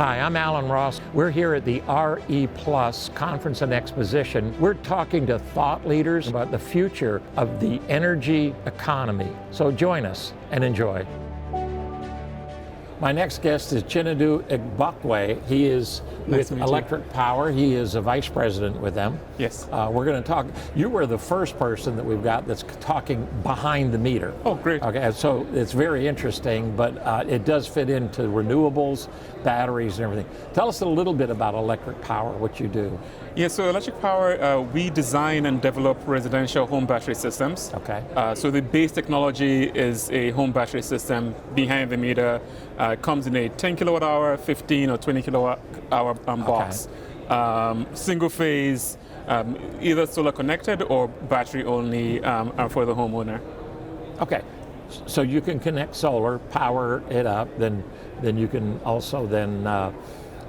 Hi, I'm Alan Ross. We're here at the RE Plus Conference and Exposition. We're talking to thought leaders about the future of the energy economy. So join us and enjoy. My next guest is Chinedu Igbokwe. He is with Electric Power. He is a vice president with them. Yes. We're going to talk. You were the first person that we've got that's talking behind the meter. Oh, great. Okay, so it's very interesting, but it does fit into renewables, batteries, and everything. Tell us a little bit about Electric Power, what you do. Yeah, so Electric Power, we design and develop residential home battery systems. Okay. So the base technology is a home battery system behind the meter. It comes in a 10 kilowatt hour, 15 or 20 kilowatt hour box. Okay. Single phase, either solar connected or battery only for the homeowner. Okay. So you can connect solar, power it up, then you can also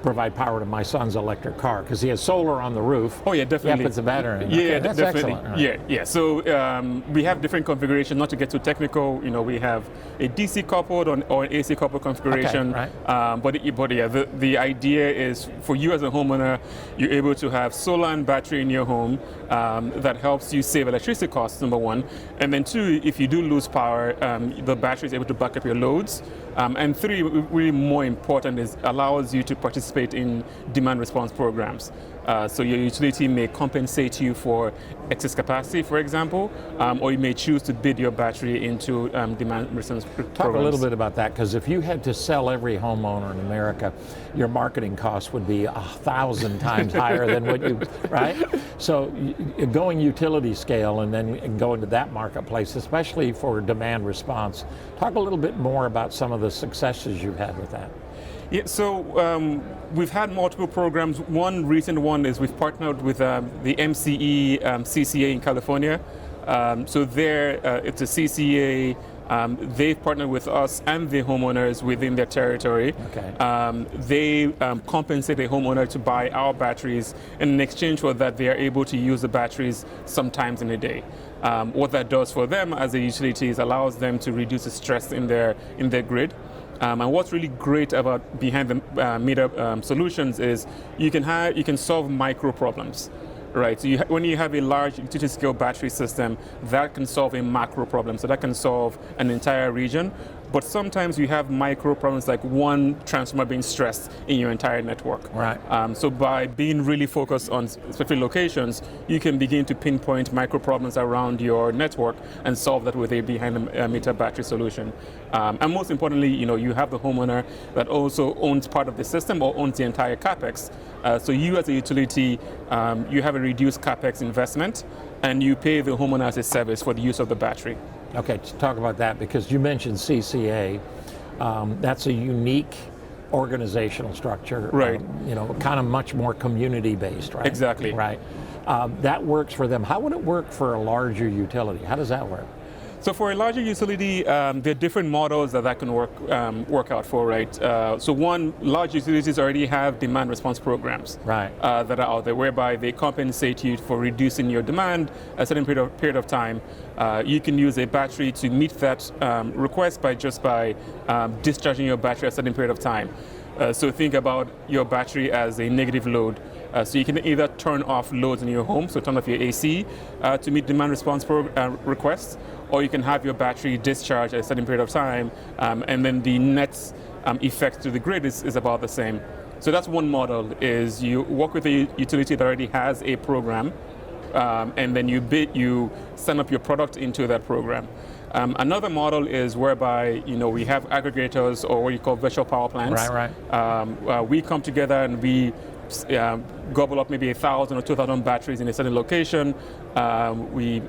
provide power to my son's electric car because he has solar on the roof. Oh yeah, definitely. Yeah, puts a battery in. Yeah, okay, that's definitely. Excellent. Right. Yeah. So we have different configurations. Not to get too technical, we have a DC coupled or an AC coupled configuration. Okay, right. But yeah, the idea is for you as a homeowner, you're able to have solar and battery in your home that helps you save electricity costs. Number one, and then two, if you do lose power, the battery is able to back up your loads. And three, really more important, is allows you to participate in demand response programs. So your utility may compensate you for excess capacity, for example, or you may choose to bid your battery into demand response programs. Talk a little bit about that, because if you had to sell every homeowner in America, your marketing costs would be 1,000 times higher than what you, right? So going utility scale and then going to that marketplace, especially for demand response, talk a little bit more about some of the successes you've had with that. Yeah, so we've had multiple programs. One recent one is we've partnered with the MCE CCA in California. So there, it's a CCA. They've partnered with us and the homeowners within their territory. Okay. They compensate the homeowner to buy our batteries, and in exchange for that, they are able to use the batteries sometimes in a day. What that does for them as a utility is allows them to reduce the stress in their grid. And what's really great about behind the meter solutions is you can solve micro problems, right? So when you have a large utility scale battery system, that can solve a macro problem. So that can solve an entire region. But sometimes you have micro problems like one transformer being stressed in your entire network. Right. So by being really focused on specific locations, you can begin to pinpoint micro problems around your network and solve that with a behind-the-meter battery solution. And most importantly, you have the homeowner that also owns part of the system or owns the entire capex. So you as a utility, you have a reduced capex investment, and you pay the homeowner as a service for the use of the battery. Okay, to talk about that, because you mentioned CCA. That's a unique organizational structure. Right. Kind of much more community-based, right? Exactly. Right. That works for them. How would it work for a larger utility? How does that work? So for a larger utility, there are different models that can work out for, right? So one, large utilities already have demand response programs, right, that are out there, whereby they compensate you for reducing your demand a certain period of time. You can use a battery to meet that request by discharging your battery a certain period of time. So think about your battery as a negative load. So you can either turn off loads in your home, so turn off your AC to meet demand response requests, or you can have your battery discharge at a certain period of time, and then the net effect to the grid is about the same. So that's one model, is you work with a utility that already has a program, and then you send up your product into that program. Another model is whereby we have aggregators, or what you call virtual power plants. Right. We come together and we gobble up maybe 1,000 or 2,000 batteries in a certain location. We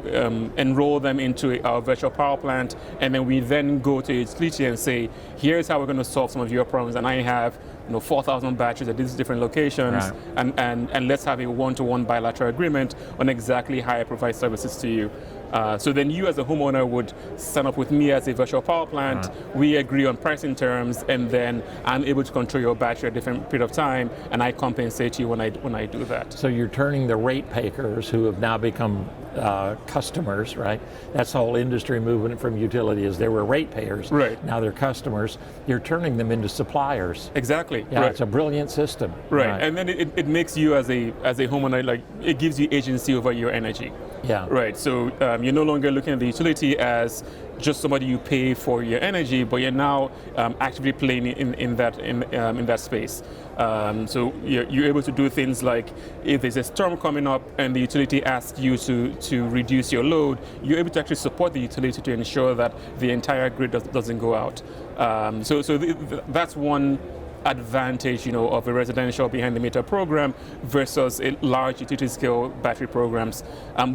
enroll them into our virtual power plant, and then we then go to a utility and say, here's how we're going to solve some of your problems. And I have 4,000 batteries at these different locations, right, and let's have a one-to-one bilateral agreement on exactly how I provide services to you. So then you as a homeowner would sign up with me as a virtual power plant. Right. We agree on pricing terms, and then I'm able to control your battery at a different period of time, and I compensate you when I when I do that. So you're turning the rate payers, who have now become customers, right? That's the whole industry movement from utility, is they were rate payers. Right. Now they're customers. You're turning them into suppliers. Exactly. Yeah, right. it's a brilliant system. Right. And then it makes you as a homeowner, like, it gives you agency over your energy. Yeah. Right. So you're no longer looking at the utility as just somebody you pay for your energy, but you're now actively playing in that space. So you're able to do things like, if there's a storm coming up and the utility asks you to reduce your load, you're able to actually support the utility to ensure that the entire grid doesn't go out. So that's one advantage, of a residential behind the meter program versus a large utility scale battery programs.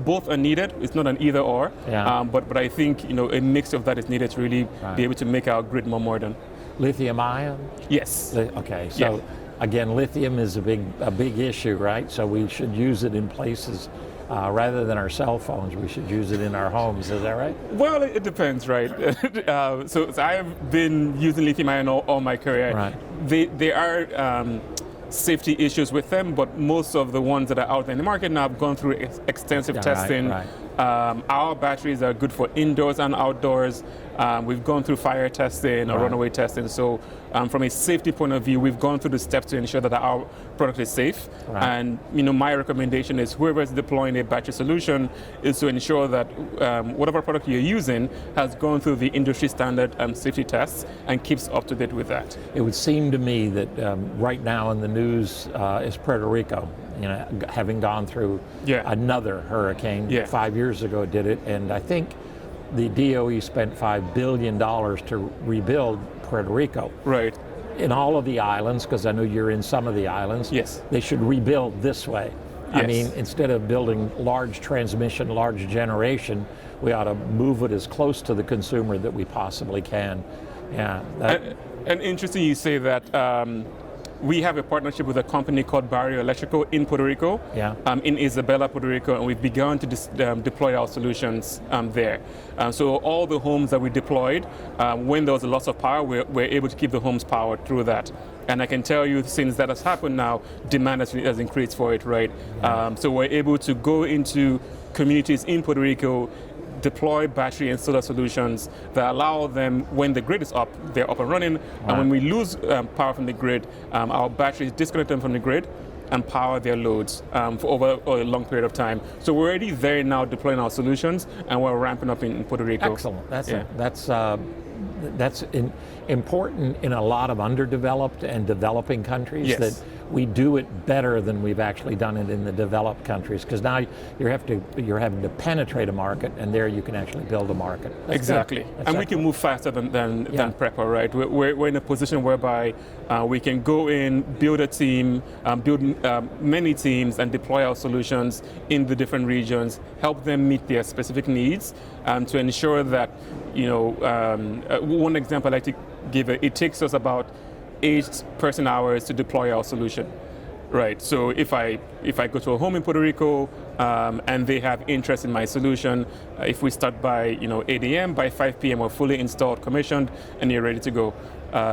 Both are needed. It's not an either or. Yeah. But I think a mix of that is needed to really be able to make our grid more modern. Lithium ion? Yes. Okay. So again, lithium is a big issue, right? So we should use it in places. Rather than our cell phones, we should use it in our homes. Is that right? Well, it depends, right? So I have been using lithium ion all my career. Right. There are safety issues with them, but most of the ones that are out there in the market now have gone through extensive testing. Right. Our batteries are good for indoors and outdoors. We've gone through fire testing or runaway testing. So from a safety point of view, we've gone through the steps to ensure that our product is safe. Right. And my recommendation is, whoever is deploying a battery solution is to ensure that whatever product you're using has gone through the industry standard safety tests and keeps up to date with that. It would seem to me that right now in the news is Puerto Rico, having gone through another hurricane. 5 years ago it did it, and I think the DOE spent $5 billion to rebuild Puerto Rico. Right. In all of the islands, because I know you're in some of the islands, yes, they should rebuild this way. Yes. I mean, instead of building large transmission, large generation, we ought to move it as close to the consumer that we possibly can. Yeah. And interesting you say that. We have a partnership with a company called Barrio Electrical in Puerto Rico, in Isabela, Puerto Rico, and we've begun to deploy our solutions there. So all the homes that we deployed, when there was a loss of power, we're able to keep the homes powered through that. And I can tell you, since that has happened now, demand has increased for it, right? So we're able to go into communities in Puerto Rico, deploy battery and solar solutions that allow them, when the grid is up, they're up and running. And when we lose power from the grid, our batteries disconnect them from the grid and power their loads for over a long period of time. So we're already there now deploying our solutions, and we're ramping up in Puerto Rico. Excellent. That's important in a lot of underdeveloped and developing countries, that we do it better than we've actually done it in the developed countries, because now you're having to penetrate a market, and there you can actually build a market. Exactly. And we can move faster than Prepper, right? We're in a position whereby we can go in, build a team, build many teams, and deploy our solutions in the different regions, help them meet their specific needs, to ensure that, one example I like to give, it takes us about 8 person-hours to deploy our solution. Right. So if I go to a home in Puerto Rico and they have interest in my solution, if we start by 8 a.m., by 5 p.m. we're fully installed, commissioned, and you're ready to go.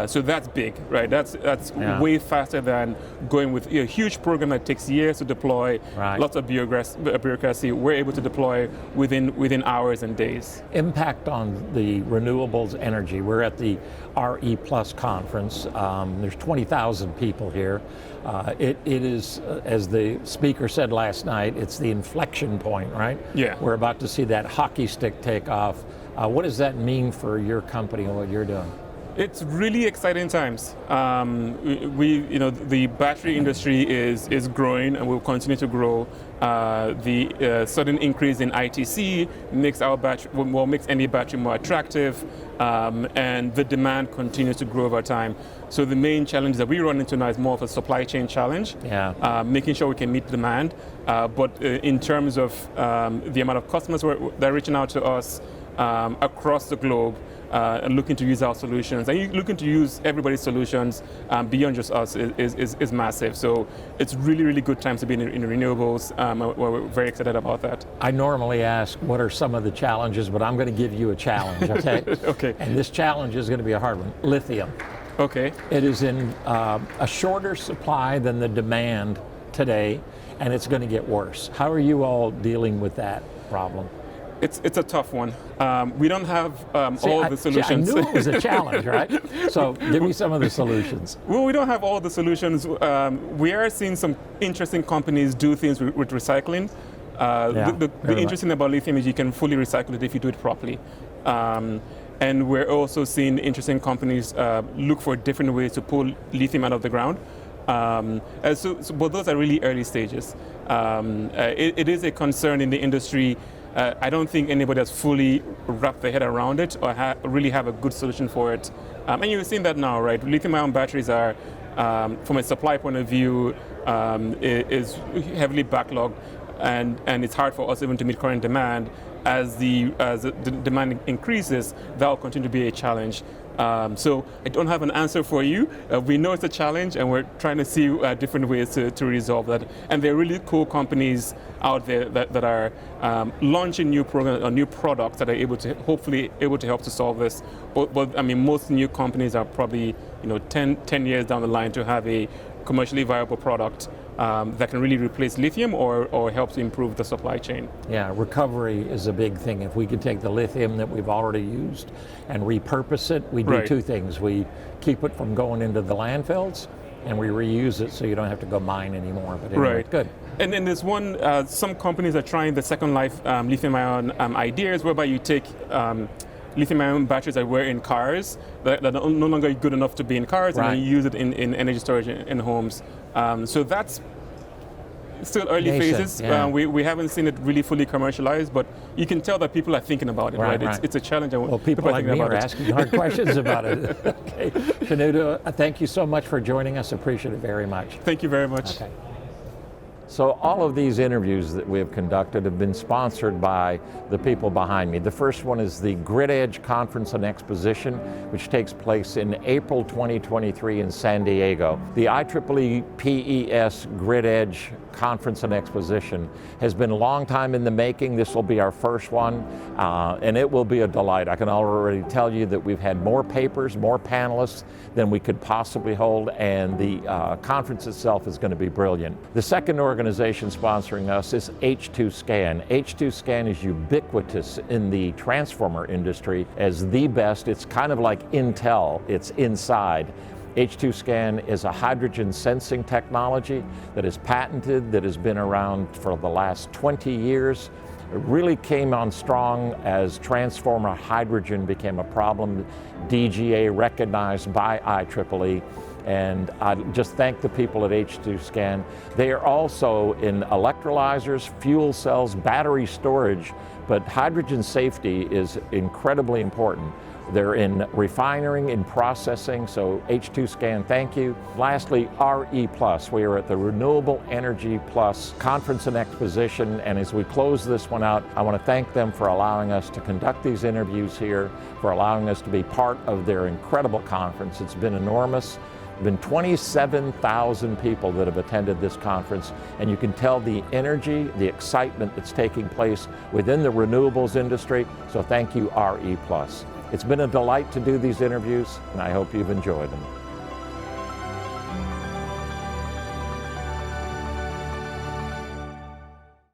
So that's big, right? That's way faster than going with a huge program that takes years to deploy, lots of bureaucracy. We're able to deploy within hours and days. Impact on the renewables energy. We're at the RE Plus conference. There's 20,000 people here. It is, as the speaker said last night, it's the inflection point, right? Yeah. We're about to see that hockey stick take off. What does that mean for your company and what you're doing? It's really exciting times. The battery industry is growing and will continue to grow. The sudden increase in ITC makes makes any battery more attractive, and the demand continues to grow over time. So the main challenge that we run into now is more of a supply chain challenge, making sure we can meet demand. But in terms of the amount of customers that are reaching out to us across the globe, and looking to use our solutions, and looking to use everybody's solutions beyond just us is massive. So it's really, really good times to be in renewables. We're very excited about that. I normally ask, what are some of the challenges, but I'm going to give you a challenge, okay? Okay. And this challenge is going to be a hard one. Lithium. Okay. It is in a shorter supply than the demand today, and it's going to get worse. How are you all dealing with that problem? It's a tough one. We don't have all the solutions. I knew it was a challenge, right? So give me some of the solutions. Well, we don't have all the solutions. We are seeing some interesting companies do things with recycling. The interesting about lithium is you can fully recycle it if you do it properly. And we're also seeing interesting companies look for different ways to pull lithium out of the ground. But those are really early stages. It is a concern in the industry. I don't think anybody has fully wrapped their head around it or really have a good solution for it. And you're seeing that now, right? Lithium-ion batteries are, from a supply point of view, is heavily backlogged, and it's hard for us even to meet current demand. As the demand increases, that will continue to be a challenge. So I don't have an answer for you. We know it's a challenge, and we're trying to see different ways to resolve that. And there are really cool companies out there that are launching new programs or new products that are hopefully able to help to solve this. But I mean, most new companies are probably 10 years down the line to have a commercially viable product that can really replace lithium or help to improve the supply chain. Yeah, recovery is a big thing. If we could take the lithium that we've already used and repurpose it, we do two things. We keep it from going into the landfills, and we reuse it so you don't have to go mine anymore. But anyway, good. And then there's some companies are trying the second life lithium-ion ideas, whereby you take lithium-ion batteries that were in cars that are no longer good enough to be in cars, and then you use it in energy storage in homes. So that's still early phases. Yeah. We haven't seen it really fully commercialized, but you can tell that people are thinking about it, right? It's a challenge. Well, people like me are asking hard questions about it. Okay, Chinedu, thank you so much for joining us. Appreciate it very much. Thank you very much. Okay. So all of these interviews that we have conducted have been sponsored by the people behind me. The first one is the Grid Edge Conference and Exposition, which takes place in April 2023 in San Diego. The IEEE PES Grid Edge Conference and Exposition has been a long time in the making. This will be our first one, and it will be a delight. I can already tell you that we've had more papers, more panelists than we could possibly hold, and the conference itself is going to be brilliant. The second organization sponsoring us is H2Scan. H2Scan is ubiquitous in the transformer industry as the best. It's kind of like Intel, it's inside. H2Scan is a hydrogen sensing technology that is patented, that has been around for the last 20 years. It really came on strong as transformer hydrogen became a problem. DGA recognized by IEEE. And I just thank the people at H2Scan. They are also in electrolyzers, fuel cells, battery storage, but hydrogen safety is incredibly important. They're in refining, in processing, so H2Scan, thank you. Lastly, RE+. We are at the Renewable Energy Plus Conference and Exposition, and as we close this one out, I want to thank them for allowing us to conduct these interviews here, for allowing us to be part of their incredible conference. It's been enormous. There have been 27,000 people that have attended this conference, and you can tell the energy, the excitement that's taking place within the renewables industry, so thank you, RE+. It's been a delight to do these interviews, and I hope you've enjoyed them.